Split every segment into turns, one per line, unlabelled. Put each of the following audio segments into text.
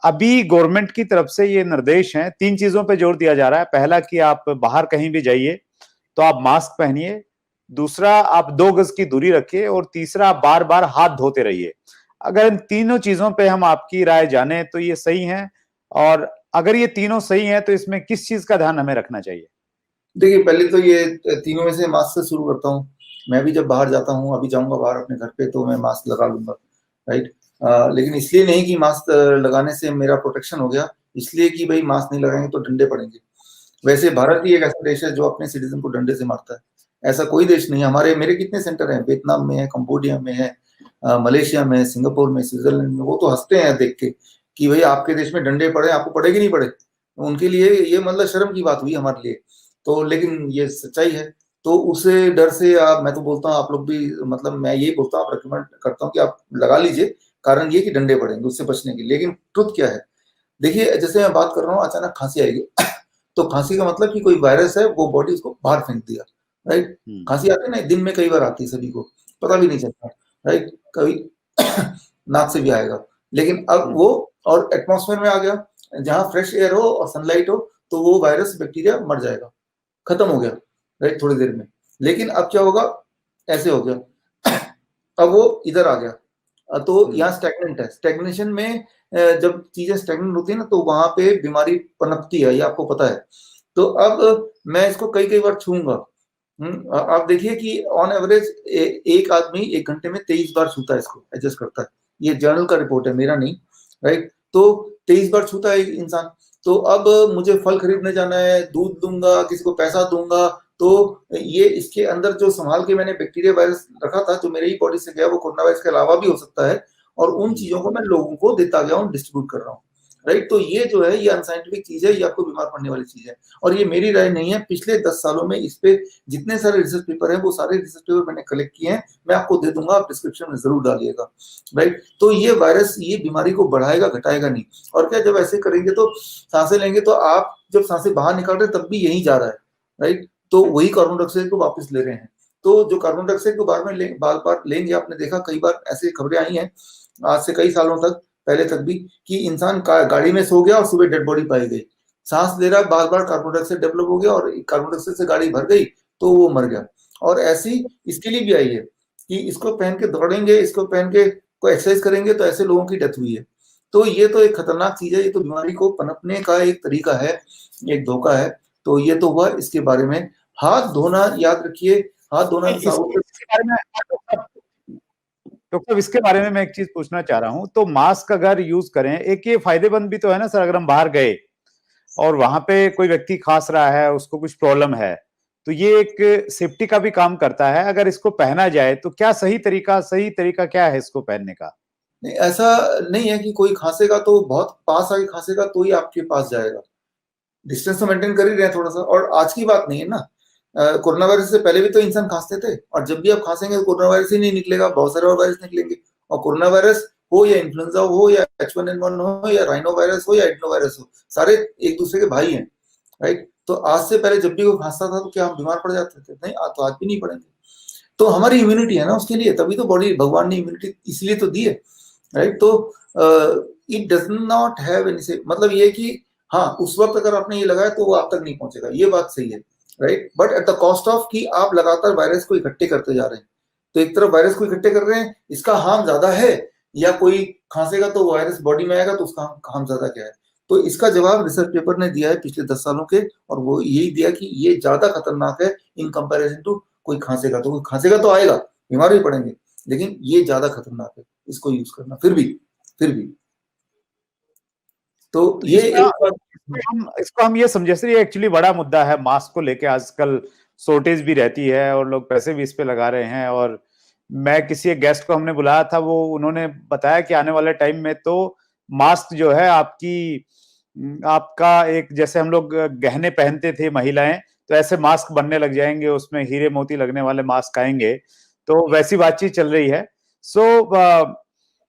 अभी गवर्नमेंट की तरफ से ये निर्देश हैं, 3 चीजों पे जोर दिया जा रहा है। पहला कि आप बाहर कहीं भी जाइए तो आप मास्क पहनिए, दूसरा आप 2 गज की दूरी रखिए और तीसरा आप बार बार हाथ धोते रहिए। अगर इन तीनों चीजों पे हम आपकी राय जाने तो ये सही है, और अगर ये तीनों सही है तो इसमें किस चीज का ध्यान हमें रखना चाहिए?
देखिए, पहले तो ये तीनों में से मास्क से शुरू करता हूँ। मैं भी जब बाहर जाता हूँ, अभी जाऊंगा बाहर अपने घर पे, तो मैं मास्क लगा लूंगा, राइट। लेकिन इसलिए नहीं कि मास्क लगाने से मेरा प्रोटेक्शन हो गया, इसलिए कि भाई मास्क नहीं लगाएंगे तो डंडे पड़ेंगे। वैसे भारत ही एक ऐसा देश है जो अपने सिटीजन को डंडे से मारता है। ऐसा कोई देश नहीं है। मेरे कितने सेंटर हैं, वियतनाम में है, कंबोडिया में है, मलेशिया में, सिंगापुर में, स्विट्जरलैंड में। वो तो हंसते हैं देख के कि भाई आपके देश में डंडे पड़े, आपको पड़े कि नहीं पड़े। उनके लिए ये मतलब शर्म की बात हुई हमारे लिए। तो लेकिन ये सच्चाई है। तो उसे डर से आप, मैं तो बोलता हूँ आप लोग भी, मतलब मैं यही बोलता हूँ, आप रिकमेंड करता हूँ कि आप लगा लीजिए। कारण ये कि डंडे पड़ेंगे उससे बचने की। लेकिन ट्रुथ क्या है, देखिए जैसे मैं बात कर रहा हूँ, अचानक खांसी आएगी तो खांसी का मतलब कि कोई वायरस है, वो बॉडी उसको बाहर फेंक दिया, राइट। खांसी आती है ना, दिन में कई बार आती है, सभी को पता भी नहीं चलता, राइट। कभी नाक से भी आएगा, लेकिन अब वो और एटमॉस्फेयर में आ गया, जहां फ्रेश एयर हो और सनलाइट हो, तो वो वायरस बैक्टीरिया मर जाएगा, खत्म हो गया, राइट, थोड़ी देर में। लेकिन अब क्या होगा, ऐसे हो गया, अब वो इधर आ गया। तो यहाँ स्टैग्नेंट है। स्टैग्नेशन में जब चीजें स्टैग्नेंट होती है ना, तो वहां पे बीमारी पनपती है, ये आपको पता है। तो अब मैं इसको कई कई बार छूंगा। आप देखिए कि ऑन एवरेज एक आदमी 1 घंटे में 23 बार छूता है, इसको एडजस्ट करता है। ये जर्नल का रिपोर्ट है, मेरा नहीं, राइट। तो 23 बार छूता है इंसान। तो अब मुझे फल खरीदने जाना है, दूध दूंगा, किसी को पैसा दूंगा, तो ये इसके अंदर जो संभाल के मैंने बैक्टीरिया वायरस रखा था, जो मेरे ही बॉडी से गया, वो कोरोना वायरस के अलावा भी हो सकता है, और उन चीजों को मैं लोगों को देता गया हूँ, डिस्ट्रीब्यूट कर रहा हूँ, राइट। तो ये जो है, ये अनसाइंटिफिक चीज है, ये आपको बीमार पड़ने वाली चीज है। और ये मेरी राय नहीं है, पिछले 10 सालों में इस पे जितने सारे रिसर्च पेपर हैं, वो सारे रिसर्च पेपर मैंने कलेक्ट किए हैं, मैं आपको दे दूंगा, आप डिस्क्रिप्शन में जरूर डालिएगा, राइट। तो ये वायरस ये बीमारी को बढ़ाएगा, घटाएगा नहीं। और क्या, जब ऐसे करेंगे तो सांसें लेंगे, तो आप जब सांसें बाहर निकाल रहे हैं तब भी यही जा रहा है, राइट। तो वही कार्बन डाइऑक्साइड को वापस ले रहे हैं। तो जो कार्बन डाइऑक्साइड को बार बार लेंगे, आपने देखा कई बार ऐसी खबरें आई हैं आज से कई सालों तक, पहले तक भी, कि इंसान गाड़ी में सो गया और सुबह डेड बॉडी पाई गई। सांस ले रहा, बार बार कार्बन डाइऑक्साइड डेवलप हो गया और कार्बन डाइऑक्साइड से गाड़ी भर गई, तो वो मर गया। और ऐसी इसके लिए भी आई है कि इसको पहन के दौड़ेंगे, इसको पहन के कोई एक्सरसाइज करेंगे, तो ऐसे लोगों की डेथ हुई है। तो ये तो एक खतरनाक चीज है, ये तो बीमारी को पनपने का एक तरीका है, एक धोखा है। तो ये तो हुआ। इसके बारे में हाथ धोना याद रखिए, हाथ धोना साबुन
इसके बारे में डॉक्टर, इसके बारे में मैं एक चीज पूछना चाह रहा हूं। तो मास्क अगर यूज करें, एक ये फायदेमंद भी तो है ना सर, अगर हम बाहर गए और वहां पे कोई व्यक्ति खांस रहा है, उसको कुछ प्रॉब्लम है, तो ये एक सेफ्टी का भी काम करता है। अगर इसको पहना जाए तो क्या सही तरीका क्या है इसको पहनने का?
नहीं, ऐसा नहीं है कि कोई खांसेगा तो बहुत पास आके खांसेगा तो ही आपके पास जाएगा। डिस्टेंस तो मेंटेन कर ही रहे हैं थोड़ा सा। और आज की बात नहीं है ना, कोरोना वायरस से पहले भी तो इंसान खांसते थे, और जब भी आप खांसेंगे तो कोरोना वायरस ही नहीं निकलेगा, बहुत सारे और वायरस निकलेंगे। और कोरोना वायरस हो या इन्फ्लुएंजा हो या H1N1 हो या राइनो वायरस हो या एडनो वायरस हो, सारे एक दूसरे के भाई हैं, राइट। तो आज से पहले जब भी वो खांसता था तो क्या हम बीमार पड़ जाते थे? नहीं, आज तो आज भी नहीं पड़ेंगे। तो हमारी इम्यूनिटी है ना उसके लिए, तभी तो बॉडी, भगवान ने इम्यूनिटी इसलिए तो दी है, राइट। तो it does not have any से, मतलब ये कि हाँ, उस वक्त अगर आपने ये लगाया तो वो आप तक नहीं पहुंचेगा, ये बात सही है, right. But at the cost of कि आप लगातार वायरस को इकट्ठे करते जा रहे हैं। तो एक तरफ वायरस को इकट्ठे कर रहे हैं, इसका हार्म ज्यादा है, या कोई खांसेगा तो वायरस बॉडी में आएगा तो उसका हार्म ज्यादा क्या है? तो इसका जवाब रिसर्च पेपर ने दिया है पिछले 10 सालों के, और वो यही दिया कि ये ज्यादा खतरनाक है इन कंपैरिजन टू कोई खांसेगा तो। कोई खांसेगा तो आएगा, बीमार भी पड़ेंगे, लेकिन ये ज्यादा खतरनाक है इसको यूज करना। फिर भी तो
तो
ये
इसका
एक
इसको हम ये समझे सर, ये एक्चुअली बड़ा मुद्दा है मास्क को लेके। आजकल शॉर्टेज भी रहती है और लोग पैसे भी इस पे लगा रहे हैं। और मैं किसी एक गेस्ट को हमने बुलाया था, वो उन्होंने बताया कि आने वाले टाइम में तो मास्क जो है आपका एक, जैसे हम लोग गहने पहनते थे महिलाएं, तो ऐसे मास्क बनने लग जाएंगे, उसमें हीरे मोती लगने वाले मास्क आएंगे। तो वैसी बातचीत चल रही है। सो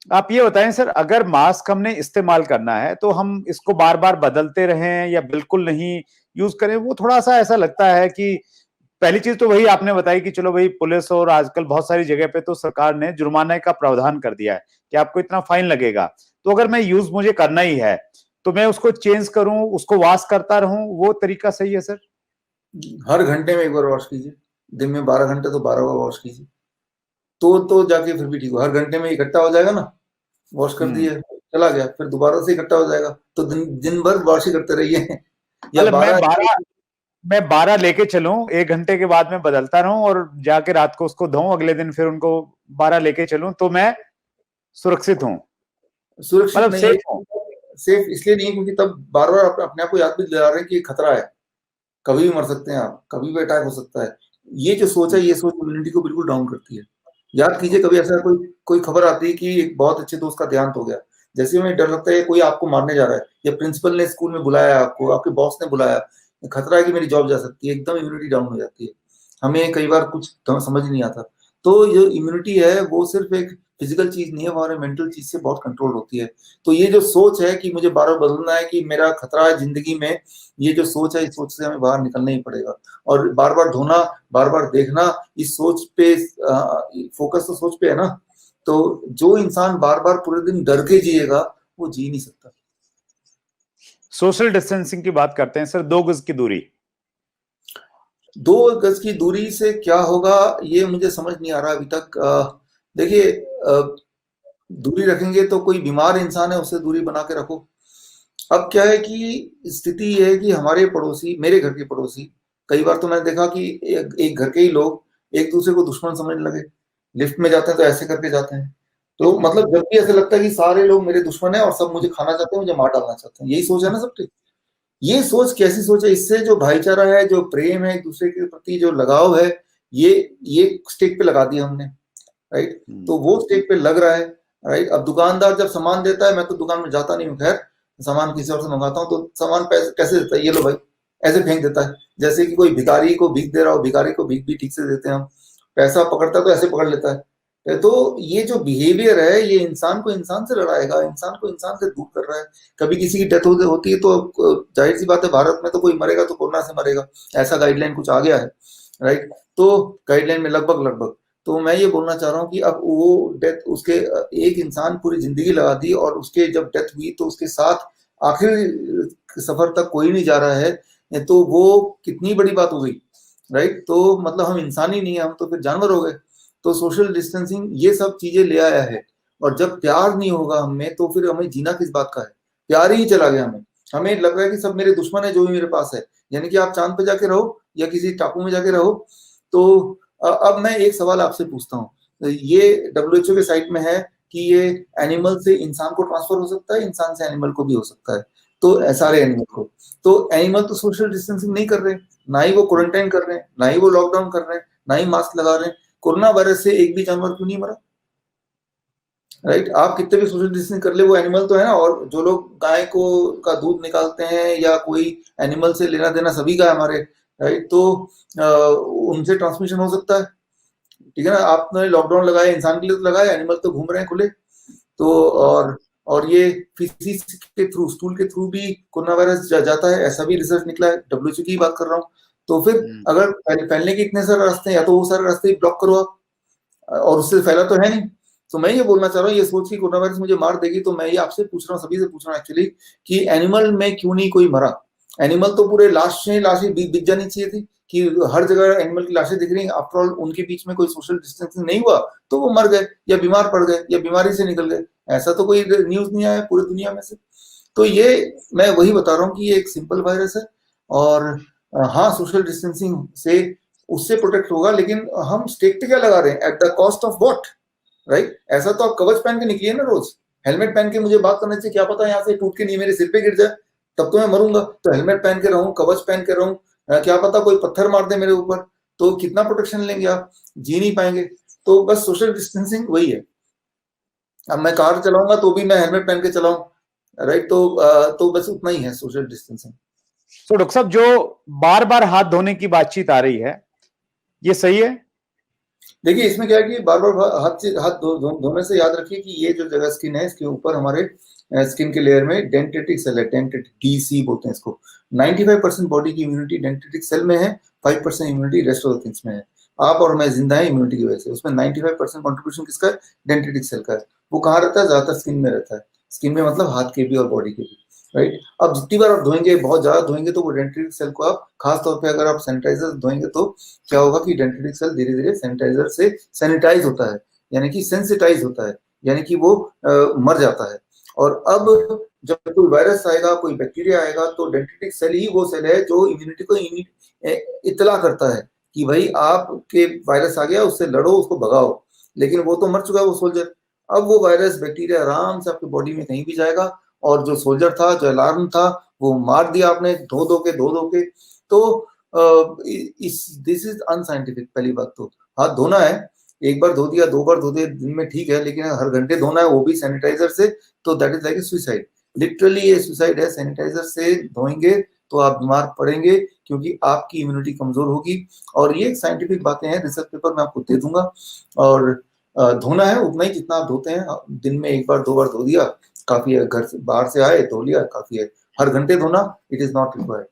आप ये बताएं सर, अगर मास्क हमने इस्तेमाल करना है तो हम इसको बार बार बदलते रहें या बिल्कुल नहीं यूज करें? वो थोड़ा सा ऐसा लगता है कि पहली चीज तो वही आपने बताई कि चलो भाई, पुलिस और आजकल बहुत सारी जगह पे तो सरकार ने जुर्माने का प्रावधान कर दिया है कि आपको इतना फाइन लगेगा। तो अगर मैं यूज मुझे करना ही है तो मैं उसको चेंज करूं, उसको वॉश करता रहूं, वो तरीका सही है सर?
हर घंटे में एक बार वॉश कीजिए। दिन में 12 घंटे तो 12 बार वॉश कीजिए, तो जाके फिर भी ठीक हो। हर घंटे में इकट्ठा हो जाएगा ना, वॉश कर दिए, चला गया, फिर दोबारा से इकट्ठा हो जाएगा, तो दिन भर वॉश ही करते रहिए। या
मतलब
12
मैं 12 लेके चलूं, 1 घंटे के बाद में बदलता रहूं और जाके रात को उसको धोऊं, अगले दिन फिर उनको 12 लेके चलूं, तो मैं सुरक्षित हूं,
सुरक्षित
मतलब
नहीं
सेफ हूं।
है। सेफ इसलिए नहीं है क्योंकि तब बार बार अपने आप को याद भी दिला रहे हैं कि ये खतरा है, कभी भी मर सकते हैं आप, कभी भी अटैक हो सकता है। ये जो सोच है, ये सोच इम्यूनिटी को बिल्कुल डाउन करती है। याद कीजिए, कभी ऐसा कोई खबर आती है कि एक बहुत अच्छे दोस्त का देहांत हो गया, जैसे में डर लगता है कोई आपको मारने जा रहा है, या प्रिंसिपल ने स्कूल में बुलाया आपको, आपके बॉस ने बुलाया, खतरा है कि मेरी जॉब जा सकती है, एकदम इम्यूनिटी डाउन हो जाती है। हमें कई बार कुछ समझ नहीं आता। तो जो इम्यूनिटी है वो सिर्फ एक फिजिकल चीज नहीं है, वो हमारे मेंटल चीज से बहुत कंट्रोल होती है। तो ये जो सोच है कि मुझे बार बार बदलना है, कि मेरा खतरा है जिंदगी में, ये जो सोच है, इस सोच से हमें बाहर निकलना ही पड़ेगा। और बार बार धोना, बार बार देखना, इस सोच पे फोकस तो सोच पे है ना। तो जो इंसान बार बार पूरे दिन डर के जिएगा, वो जी नहीं सकता।
सोशल डिस्टेंसिंग की बात करते हैं सर, 2 गज की दूरी।
2 गज की दूरी से क्या होगा, ये मुझे समझ नहीं आ रहा अभी तक। देखिए, दूरी रखेंगे तो कोई बीमार इंसान है उससे दूरी बना के रखो। अब क्या है कि स्थिति ये है कि हमारे पड़ोसी, मेरे घर के पड़ोसी, कई बार तो मैंने देखा कि एक घर के ही लोग एक दूसरे को दुश्मन समझने लगे। लिफ्ट में जाते हैं तो ऐसे करके जाते हैं। तो मतलब जब भी ऐसा लगता है कि सारे लोग मेरे दुश्मन है और सब मुझे खाना चाहते हैं, मुझे मार डालना चाहते हैं, यही सोच है ना सबकी। ये सोच कैसी सोच है? इससे जो भाईचारा है, जो प्रेम है, एक दूसरे के प्रति जो लगाव है, ये स्टेक पे लगा दिया हमने, राइट। तो वो स्टेक पे लग रहा है, राइट। अब दुकानदार जब सामान देता है, मैं तो दुकान में जाता नहीं हूँ, खैर सामान किसी और से मंगाता हूँ, तो सामान पैसे कैसे देता है, ये लो भाई, ऐसे फेंक देता है, जैसे कि कोई भिखारी को भीख दे रहा हो। भिखारी को भीख भी ठीक से देते हैं हम, पैसा पकड़ता है तो ऐसे पकड़ लेता है। तो ये जो बिहेवियर है, ये इंसान को इंसान से लड़ाएगा, इंसान को इंसान से दूर कर रहा है। कभी किसी की डेथ होती है तो जाहिर सी बात है, भारत में तो कोई मरेगा तो कोरोना से मरेगा, ऐसा गाइडलाइन कुछ आ गया है, राइट। तो गाइडलाइन में लगभग तो मैं ये बोलना चाह रहा हूँ कि अब वो डेथ, उसके एक इंसान पूरी जिंदगी लगा दी, और उसके जब डेथ हुई तो उसके साथ आखिर सफर तक कोई नहीं जा रहा है, तो वो कितनी बड़ी बात हो गई, राइट। तो मतलब हम इंसान ही नहीं है, हम तो फिर जानवर हो गए। तो सोशल डिस्टेंसिंग ये सब चीजें ले आया है। और जब प्यार नहीं होगा हमें, तो फिर हमें जीना किस बात का है? प्यार ही चला गया हमें। हमें लग रहा है कि सब मेरे दुश्मन है जो भी मेरे पास है। यानी कि आप चांद पे जाके रहो या किसी टापू में जाके रहो। तो अब मैं एक सवाल आपसे पूछता हूँ, ये WHO के साइट में है कि ये एनिमल से इंसान को ट्रांसफर हो सकता है, इंसान से एनिमल को भी हो सकता है, तो सारे एनिमल को। तो एनिमल तो सोशल डिस्टेंसिंग नहीं कर रहे, ना ही वो क्वारंटाइन कर रहे हैं, ना ही वो लॉकडाउन कर रहे हैं, ना ही मास्क लगा रहे हैं। कोरोना वायरस से एक भी जानवर क्यों नहीं मरा, राइट। आप कितने भी सोशल डिस्टेंसिंग कर ले, वो एनिमल तो है ना। और जो लोग गाय को का दूध निकालते हैं, या कोई एनिमल से लेना देना सभी का है हमारे, राइट। तो उनसे ट्रांसमिशन हो सकता है, ठीक है ना। आपने लॉकडाउन लगाया, इंसान के लिए तो लगाया, एनिमल तो घूम रहे हैं खुले। तो और ये फिसिस के थ्रू, स्टूल के थ्रू भी कोरोना वायरस जाता है, ऐसा भी रिसर्च निकला है। WHO की बात कर रहा हूँ। तो फिर अगर फैलने के इतने सारे रास्ते हैं, या तो वो सारे रास्ते ब्लॉक करो आप, और उससे फैला तो है नहीं। तो मैं ये बोलना चाह रहा हूँ, ये सोच कि कोरोना वायरस मुझे मार देगी, तो मैं ये आपसे पूछ रहा हूँ, सभी से पूछ रहा हूँ एक्चुअली, कि एनिमल में क्यों नहीं कोई मरा? एनिमल तो पूरे लाशें दिख जानी चाहिए थी, कि हर जगह एनिमल की लाशें दिख रही हैं। आफ्टर ऑल उनके बीच में कोई सोशल डिस्टेंसिंग नहीं हुआ, तो वो मर गए, या बीमार पड़ गए, या बीमारी से निकल गए। ऐसा तो कोई न्यूज नहीं आया पूरी दुनिया में से। तो ये मैं वही बता रहा हूँ कि ये एक सिंपल वायरस है। और हाँ, सोशल डिस्टेंसिंग से उससे प्रोटेक्ट होगा, लेकिन हम स्टेक पे क्या लगा रहे हैं, at the cost of what, right. ऐसा तो आप कवच पहन के निकलिए ना रोज। हेलमेट पहन के मुझे बात करने से क्या पता यहाँ से टूट के नहीं मेरे सिर पे गिर जाए, तब तो मैं मरूंगा। तो हेलमेट पहन के रहूं, कवच पहन के रहूं, क्या पता कोई पत्थर मार दे मेरे ऊपर, तो कितना प्रोटेक्शन लेंगे आप? जी नहीं पाएंगे। तो बस सोशल डिस्टेंसिंग वही है। अब मैं कार चलाऊंगा तो भी मैं हेलमेट पहन के चलाऊं, राइट। तो बस उतना ही है सोशल डिस्टेंसिंग।
तो डॉक्टर साहब, जो बार बार हाथ धोने की बातचीत आ रही है, ये सही है?
देखिए, इसमें क्या है कि बार बार हाथ धोने से याद रखिए कि ये जो जगह स्किन है, इसके ऊपर हमारे स्किन के लेयर में डेंटेटिक सेल है, डेंटेटिक DC बोलते हैं इसको। 95% बॉडी की इम्यूनिटी डेंटेटिक सेल में है, 5% immunity rest of the things में है। आप और मैं जिंदा है इम्यूनिटी की वजह से। उसमें 95% कॉन्ट्रीब्यूशन किसका है? डेंटेटिक सेल का है। वो कहाँ रहता है? ज्यादातर स्किन में रहता है। स्किन में मतलब हाथ के भी और बॉडी के भी, राइट। अब जितनी बार आप धोएंगे, बहुत ज्यादा धोएंगे, तो वो डेंड्रिटिक सेल को आप, खास तौर पे अगर आप सैनिटाइजर धोएंगे तो क्या होगा कि डेंड्रिटिक सेल धीरे धीरे सैनिटाइजर से सैनिटाइज होता है, यानी कि सेंसिटाइज होता है, यानी कि वो मर जाता है। और अब जब कोई वायरस आएगा, कोई बैक्टीरिया आएगा, तो डेंड्रिटिक सेल ही वो सेल है जो इम्यूनिटी को इतला करता है कि भाई आपके वायरस आ गया, उससे लड़ो, उसको भगाओ। लेकिन वो तो मर चुका है वो सोल्जर। अब वो वायरस बैक्टीरिया आराम से आपकी बॉडी में कहीं भी जाएगा, और जो सोल्जर था, जो अलार्म था, वो मार दिया आपने धो धो के। तो दिस इज अनसाइंटिफिक। पहली बात तो हाथ धोना है, एक बार धो दिया, 2 बार धो दिया दिन में, ठीक है, लेकिन हर घंटे धोना है, वो भी सैनिटाइजर से, तो that is like a suicide. Literally ये सुसाइड है। सैनिटाइजर से धोएंगे तो आप बीमार पड़ेंगे, क्योंकि आपकी इम्यूनिटी कमजोर होगी। और ये साइंटिफिक बातें हैं, रिसर्च पेपर मैं आपको दे दूंगा। और धोना है उतना ही जितना आप धोते हैं, दिन में 1 बार 2 बार धो दिया काफी है, घर से बाहर से आए धो लिया काफी है। हर घंटे धोना इट इज नॉट रिक्वायर्ड।